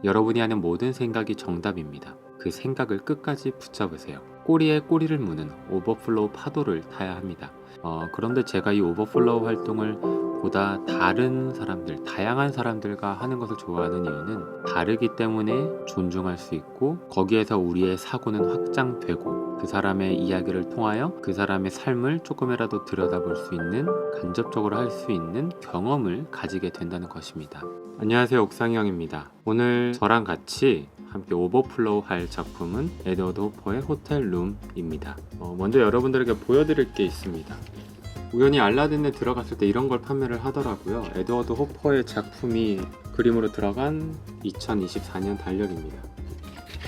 여러분이 하는 모든 생각이 정답입니다. 그 생각을 끝까지 붙잡으세요. 꼬리에 꼬리를 무는 오버플로우 파도를 타야 합니다. 그런데 제가 이 오버플로우 활동을 보다 다른 사람들, 다양한 사람들과 하는 것을 좋아하는 이유는 다르기 때문에 존중할 수 있고 거기에서 우리의 사고는 확장되고 그 사람의 이야기를 통하여 그 사람의 삶을 조금이라도 들여다볼 수 있는 간접적으로 할 수 있는 경험을 가지게 된다는 것입니다. 안녕하세요, 옥상형입니다. 오늘 저랑 같이 함께 오버플로우 할 작품은 에드워드 호퍼의 호텔 룸입니다. 먼저 여러분들에게 보여드릴 게 있습니다. 우연히 알라딘에 들어갔을 때 이런 걸 판매를 하더라고요. 에드워드 호퍼의 작품이 그림으로 들어간 2024년 달력입니다.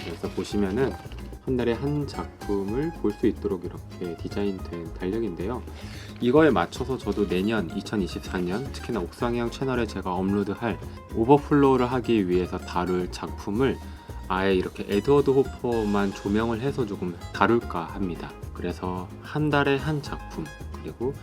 그래서 보시면은 한 달에 한 작품을 볼 수 있도록 이렇게 디자인된 달력인데요. 이거에 맞춰서 저도 내년 2024년 특히나 옥상형 채널에 제가 업로드할 오버플로우를 하기 위해서 다룰 작품을 아예 이렇게 에드워드 호퍼만 조명을 해서 조금 다룰까 합니다. 그래서 한 달에 한 작품 그리고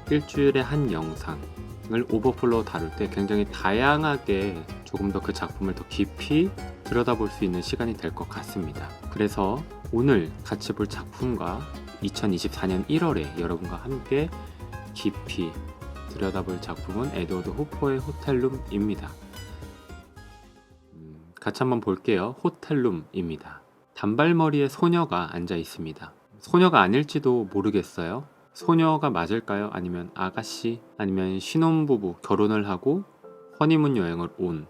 일주일에 한 영상을 오버플로우 다룰 때 굉장히 다양하게 조금 더 그 작품을 더 깊이 들여다볼 수 있는 시간이 될 것 같습니다. 그래서 오늘 같이 볼 작품과 2024년 1월에 여러분과 함께 깊이 들여다볼 작품은 에드워드 호퍼의 호텔룸입니다. 같이 한번 볼게요. 호텔룸입니다. 단발머리의 소녀가 앉아 있습니다. 소녀가 아닐지도 모르겠어요. 소녀가 맞을까요? 아니면 아가씨? 아니면 신혼부부 결혼을 하고 허니문 여행을 온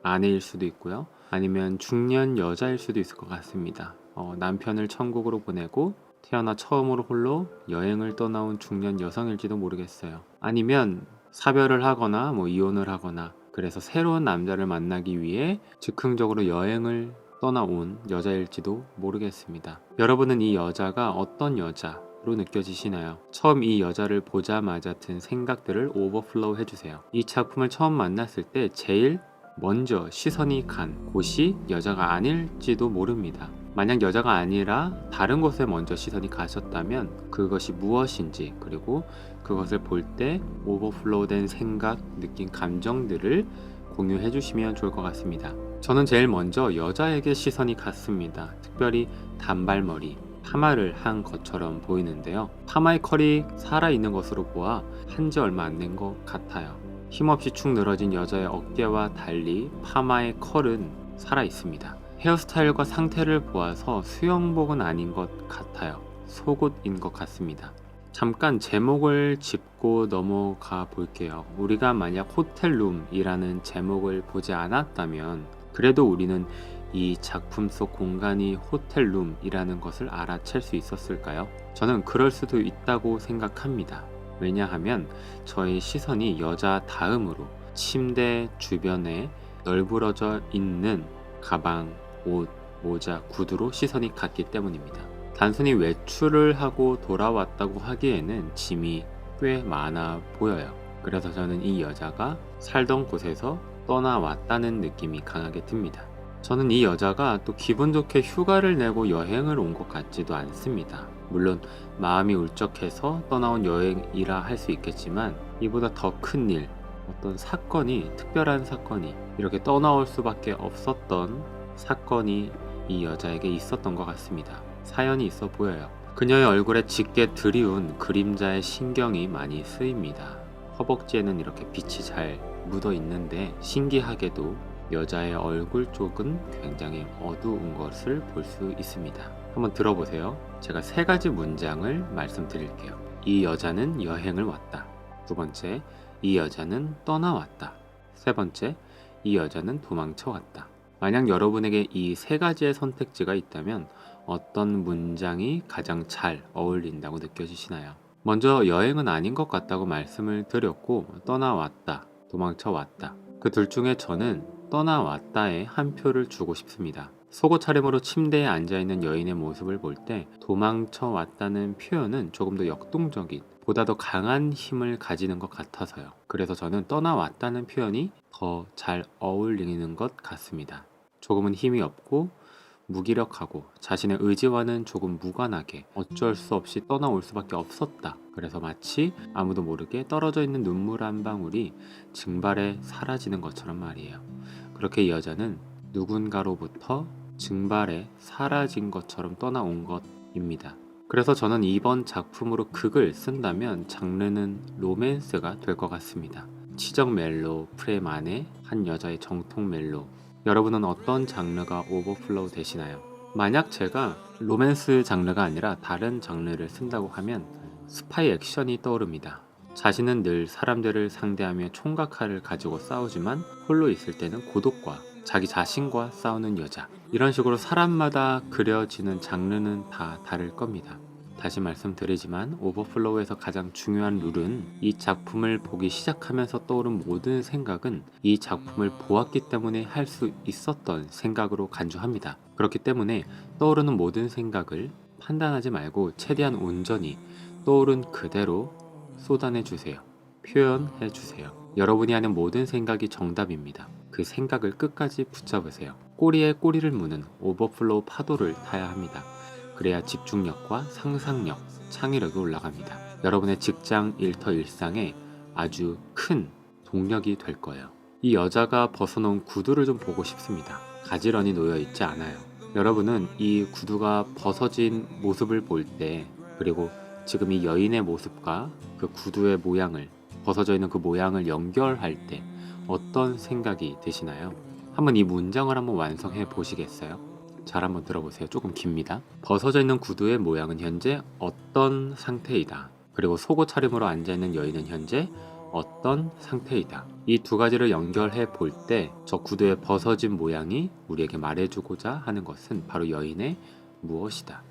아내일 수도 있고요. 아니면 중년 여자일 수도 있을 것 같습니다. 남편을 천국으로 보내고 태어나 처음으로 홀로 여행을 떠나온 중년 여성일지도 모르겠어요. 아니면 사별을 하거나 이혼을 하거나 그래서 새로운 남자를 만나기 위해 즉흥적으로 여행을 떠나온 여자일지도 모르겠습니다. 여러분은 이 여자가 어떤 여자로 느껴지시나요? 처음 이 여자를 보자마자 든 생각들을 오버플로우 해주세요. 이 작품을 처음 만났을 때 제일 먼저 시선이 간 곳이 여자가 아닐지도 모릅니다. 만약 여자가 아니라 다른 곳에 먼저 시선이 가셨다면 그것이 무엇인지 그리고 그것을 볼 때 오버플로우 된 생각, 느낀 감정들을 공유해 주시면 좋을 것 같습니다. 저는 제일 먼저 여자에게 시선이 갔습니다. 특별히 단발머리, 파마를 한 것처럼 보이는데요. 파마의 컬이 살아있는 것으로 보아 한지 얼마 안 된 것 같아요. 힘없이 축 늘어진 여자의 어깨와 달리 파마의 컬은 살아있습니다. 헤어스타일과 상태를 보아서 수영복은 아닌 것 같아요. 속옷인 것 같습니다. 잠깐 제목을 짚고 넘어가 볼게요. 우리가 만약 호텔룸이라는 제목을 보지 않았다면 그래도 우리는 이 작품 속 공간이 호텔룸이라는 것을 알아챌 수 있었을까요? 저는 그럴 수도 있다고 생각합니다. 왜냐하면 저의 시선이 여자 다음으로 침대 주변에 널브러져 있는 가방, 옷, 모자, 구두로 시선이 갔기 때문입니다. 단순히 외출을 하고 돌아왔다고 하기에는 짐이 꽤 많아 보여요. 그래서 저는 이 여자가 살던 곳에서 떠나왔다는 느낌이 강하게 듭니다. 저는 이 여자가 또 기분 좋게 휴가를 내고 여행을 온 것 같지도 않습니다. 물론 마음이 울적해서 떠나온 여행이라 할 수 있겠지만 이보다 더 큰 일, 어떤 사건이, 특별한 사건이 이렇게 떠나올 수밖에 없었던 사건이 이 여자에게 있었던 것 같습니다. 사연이 있어 보여요. 그녀의 얼굴에 짙게 드리운 그림자의 신경이 많이 쓰입니다. 허벅지에는 이렇게 빛이 잘 묻어 있는데 신기하게도 여자의 얼굴 쪽은 굉장히 어두운 것을 볼 수 있습니다. 한번 들어보세요. 제가 세 가지 문장을 말씀드릴게요. 이 여자는 여행을 왔다. 두 번째, 이 여자는 떠나왔다. 세 번째, 이 여자는 도망쳐 왔다. 만약 여러분에게 이 세 가지의 선택지가 있다면 어떤 문장이 가장 잘 어울린다고 느껴지시나요? 먼저 여행은 아닌 것 같다고 말씀을 드렸고 떠나왔다, 도망쳐 왔다. 그 둘 중에 저는 떠나왔다에 한 표를 주고 싶습니다. 속옷 차림으로 침대에 앉아있는 여인의 모습을 볼 때 도망쳐 왔다는 표현은 조금 더 역동적인, 보다 더 강한 힘을 가지는 것 같아서요. 그래서 저는 떠나왔다는 표현이 더 잘 어울리는 것 같습니다. 조금은 힘이 없고 무기력하고 자신의 의지와는 조금 무관하게 어쩔 수 없이 떠나올 수밖에 없었다. 그래서 마치 아무도 모르게 떨어져 있는 눈물 한 방울이 증발해 사라지는 것처럼 말이에요. 그렇게 이 여자는 누군가로부터 증발해 사라진 것처럼 떠나온 것입니다. 그래서 저는 이번 작품으로 극을 쓴다면 장르는 로맨스가 될 것 같습니다. 치적 멜로 프레임 안에 한 여자의 정통 멜로. 여러분은 어떤 장르가 오버플로우 되시나요? 만약 제가 로맨스 장르가 아니라 다른 장르를 쓴다고 하면 스파이 액션이 떠오릅니다. 자신은 늘 사람들을 상대하며 총각칼을 가지고 싸우지만 홀로 있을 때는 고독과 자기 자신과 싸우는 여자. 이런 식으로 사람마다 그려지는 장르는 다 다를 겁니다. 다시 말씀드리지만 오버플로우에서 가장 중요한 룰은 이 작품을 보기 시작하면서 떠오른 모든 생각은 이 작품을 보았기 때문에 할 수 있었던 생각으로 간주합니다. 그렇기 때문에 떠오르는 모든 생각을 판단하지 말고 최대한 온전히 떠오른 그대로 쏟아내 주세요. 표현해 주세요. 여러분이 하는 모든 생각이 정답입니다. 그 생각을 끝까지 붙잡으세요. 꼬리에 꼬리를 무는 오버플로우 파도를 타야 합니다. 그래야 집중력과 상상력, 창의력이 올라갑니다. 여러분의 직장, 일터, 일상에 아주 큰 동력이 될 거예요. 이 여자가 벗어놓은 구두를 좀 보고 싶습니다. 가지런히 놓여 있지 않아요. 여러분은 이 구두가 벗어진 모습을 볼 때, 그리고 지금 이 여인의 모습과 그 구두의 모양을, 벗어져 있는 그 모양을 연결할 때 어떤 생각이 드시나요? 한번 이 문장을 한번 완성해 보시겠어요? 잘 한번 들어보세요. 조금 깁니다. 벗어져 있는 구두의 모양은 현재 어떤 상태이다. 그리고 속옷 차림으로 앉아있는 여인은 현재 어떤 상태이다. 이 두 가지를 연결해 볼 때 저 구두의 벗어진 모양이 우리에게 말해주고자 하는 것은 바로 여인의 무엇이다.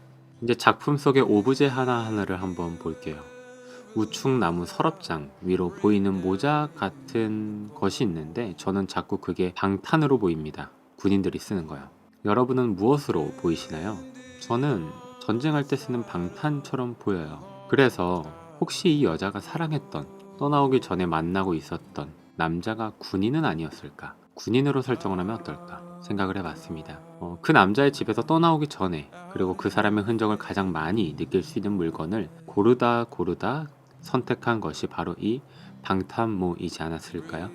이제 작품 속의 오브제 하나하나를 한번 볼게요. 우측나무 서랍장 위로 보이는 모자 같은 것이 있는데 저는 자꾸 그게 방탄으로 보입니다. 군인들이 쓰는 거요. 여러분은 무엇으로 보이시나요? 저는 전쟁할 때 쓰는 방탄처럼 보여요. 그래서 혹시 이 여자가 사랑했던, 떠나오기 전에 만나고 있었던 남자가 군인은 아니었을까? 군인으로 설정을 하면 어떨까? 생각을 해봤습니다. 그 남자의 집에서 떠나오기 전에, 그리고 그 사람의 흔적을 가장 많이 느낄 수 있는 물건을 고르다 선택한 것이 바로 이 방탄모이지 않았을까요?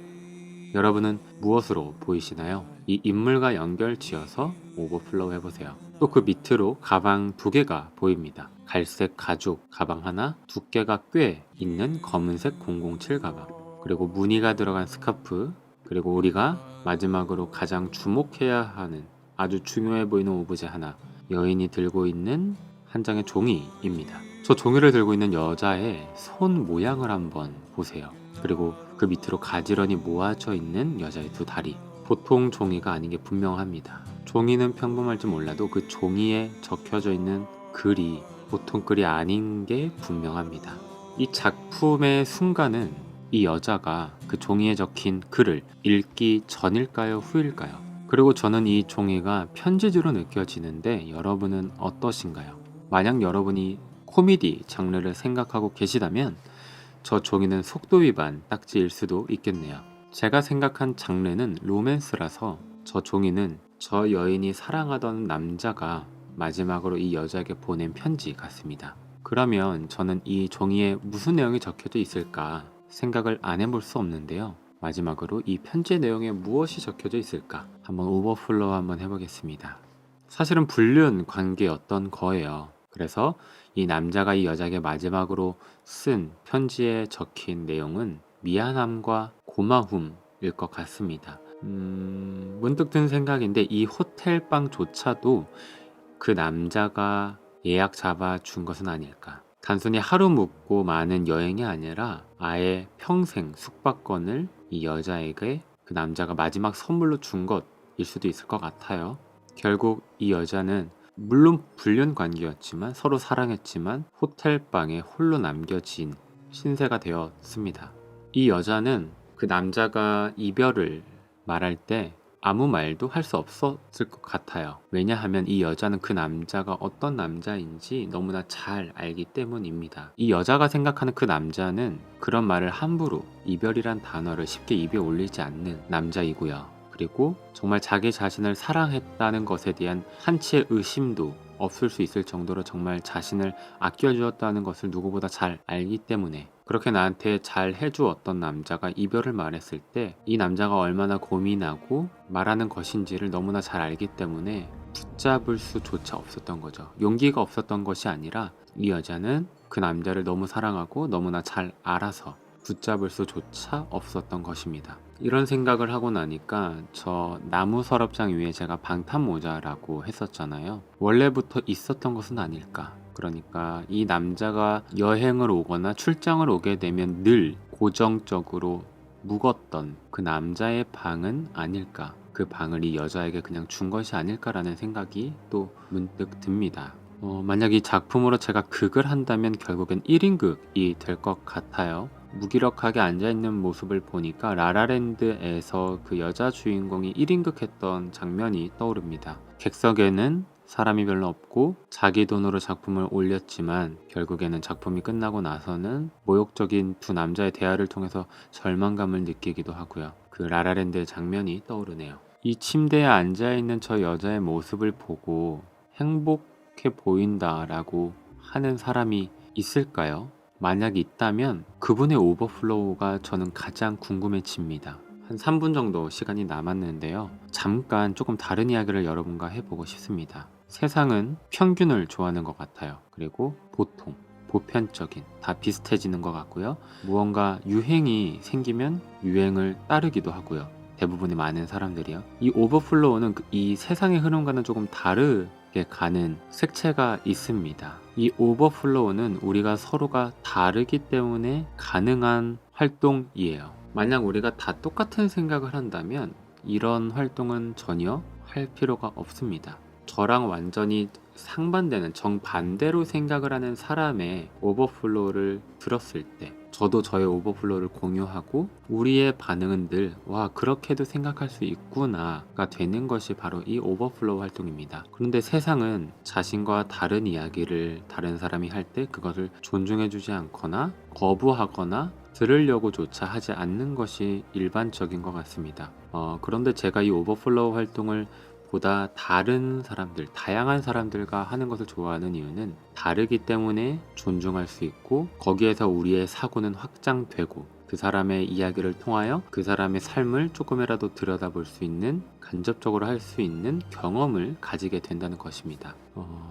여러분은 무엇으로 보이시나요? 이 인물과 연결 지어서 오버플로우 해보세요. 또 그 밑으로 가방 두 개가 보입니다. 갈색 가죽 가방 하나, 두께가 꽤 있는 검은색 007 가방, 그리고 무늬가 들어간 스카프, 그리고 우리가 마지막으로 가장 주목해야 하는 아주 중요해 보이는 오브제 하나, 여인이 들고 있는 한 장의 종이입니다. 저 종이를 들고 있는 여자의 손 모양을 한번 보세요. 그리고 그 밑으로 가지런히 모아져 있는 여자의 두 다리. 보통 종이가 아닌 게 분명합니다. 종이는 평범할지 몰라도 그 종이에 적혀져 있는 글이 보통 글이 아닌 게 분명합니다. 이 작품의 순간은 이 여자가 그 종이에 적힌 글을 읽기 전일까요, 후일까요? 그리고 저는 이 종이가 편지지로 느껴지는데 여러분은 어떠신가요? 만약 여러분이 코미디 장르를 생각하고 계시다면 저 종이는 속도 위반 딱지일 수도 있겠네요. 제가 생각한 장르는 로맨스라서 저 종이는 저 여인이 사랑하던 남자가 마지막으로 이 여자에게 보낸 편지 같습니다. 그러면 저는 이 종이에 무슨 내용이 적혀져 있을까 생각을 안 해볼 수 없는데요. 마지막으로 이 편지의 내용에 무엇이 적혀져 있을까 한번 오버플로우 한번 해보겠습니다. 사실은 불륜 관계였던 거예요. 그래서 이 남자가 이 여자에게 마지막으로 쓴 편지에 적힌 내용은 미안함과 고마움일 것 같습니다. 문득 든 생각인데 이 호텔방조차도 그 남자가 예약 잡아준 것은 아닐까. 단순히 하루 묵고 마는 여행이 아니라 아예 평생 숙박권을 이 여자에게 그 남자가 마지막 선물로 준 것일 수도 있을 것 같아요. 결국 이 여자는 물론 불륜 관계였지만 서로 사랑했지만 호텔방에 홀로 남겨진 신세가 되었습니다. 이 여자는 그 남자가 이별을 말할 때 아무 말도 할 수 없었을 것 같아요. 왜냐하면 이 여자는 그 남자가 어떤 남자인지 너무나 잘 알기 때문입니다. 이 여자가 생각하는 그 남자는 그런 말을 함부로 이별이란 단어를 쉽게 입에 올리지 않는 남자이고요. 그리고 정말 자기 자신을 사랑했다는 것에 대한 한치의 의심도 없을 수 있을 정도로 정말 자신을 아껴주었다는 것을 누구보다 잘 알기 때문에, 그렇게 나한테 잘 해주었던 남자가 이별을 말했을 때 이 남자가 얼마나 고민하고 말하는 것인지를 너무나 잘 알기 때문에 붙잡을 수조차 없었던 거죠. 용기가 없었던 것이 아니라 이 여자는 그 남자를 너무 사랑하고 너무나 잘 알아서 붙잡을 수조차 없었던 것입니다. 이런 생각을 하고 나니까 저 나무 서랍장 위에 제가 방탄모자라고 했었잖아요. 원래부터 있었던 것은 아닐까. 그러니까 이 남자가 여행을 오거나 출장을 오게 되면 늘 고정적으로 묵었던 그 남자의 방은 아닐까. 그 방을 이 여자에게 그냥 준 것이 아닐까라는 생각이 또 문득 듭니다. 만약 이 작품으로 제가 극을 한다면 결국엔 1인극이 될 것 같아요. 무기력하게 앉아있는 모습을 보니까 라라랜드에서 그 여자 주인공이 1인극 했던 장면이 떠오릅니다. 객석에는 사람이 별로 없고 자기 돈으로 작품을 올렸지만 결국에는 작품이 끝나고 나서는 모욕적인 두 남자의 대화를 통해서 절망감을 느끼기도 하고요. 그 라라랜드의 장면이 떠오르네요. 이 침대에 앉아있는 저 여자의 모습을 보고 행복해 보인다라고 하는 사람이 있을까요? 만약 있다면 그분의 오버플로우가 저는 가장 궁금해집니다. 한 3분 정도 시간이 남았는데요. 잠깐 조금 다른 이야기를 여러분과 해보고 싶습니다. 세상은 평균을 좋아하는 것 같아요. 그리고 보통, 보편적인, 다 비슷해지는 것 같고요. 무언가 유행이 생기면 유행을 따르기도 하고요. 대부분의 많은 사람들이요. 이 오버플로우는 이 세상의 흐름과는 조금 다르게 가는 색채가 있습니다. 이 오버플로우는 우리가 서로가 다르기 때문에 가능한 활동이에요. 만약 우리가 다 똑같은 생각을 한다면 이런 활동은 전혀 할 필요가 없습니다. 저랑 완전히 상반되는 정반대로 생각을 하는 사람의 오버플로우를 들었을 때 저도 저의 오버플로우를 공유하고 우리의 반응은 늘 와 그렇게도 생각할 수 있구나가 되는 것이 바로 이 오버플로우 활동입니다. 그런데 세상은 자신과 다른 이야기를 다른 사람이 할 때 그것을 존중해주지 않거나 거부하거나 들으려고조차 하지 않는 것이 일반적인 것 같습니다. 그런데 제가 이 오버플로우 활동을 보다 다른 사람들, 다양한 사람들과 하는 것을 좋아하는 이유는 다르기 때문에 존중할 수 있고 거기에서 우리의 사고는 확장되고 그 사람의 이야기를 통하여 그 사람의 삶을 조금이라도 들여다볼 수 있는, 간접적으로 할 수 있는 경험을 가지게 된다는 것입니다.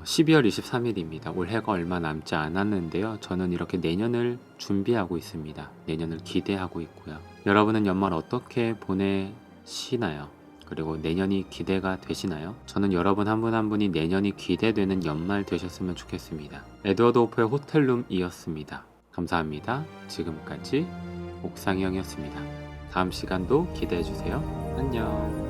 12월 23일입니다. 올해가 얼마 남지 않았는데요. 저는 이렇게 내년을 준비하고 있습니다. 내년을 기대하고 있고요. 여러분은 연말 어떻게 보내시나요? 그리고 내년이 기대가 되시나요? 저는 여러분 한 분 한 분이 내년이 기대되는 연말 되셨으면 좋겠습니다. 에드워드 호프의 호텔룸이었습니다. 감사합니다. 지금까지 옥상형이었습니다. 다음 시간도 기대해주세요. 안녕.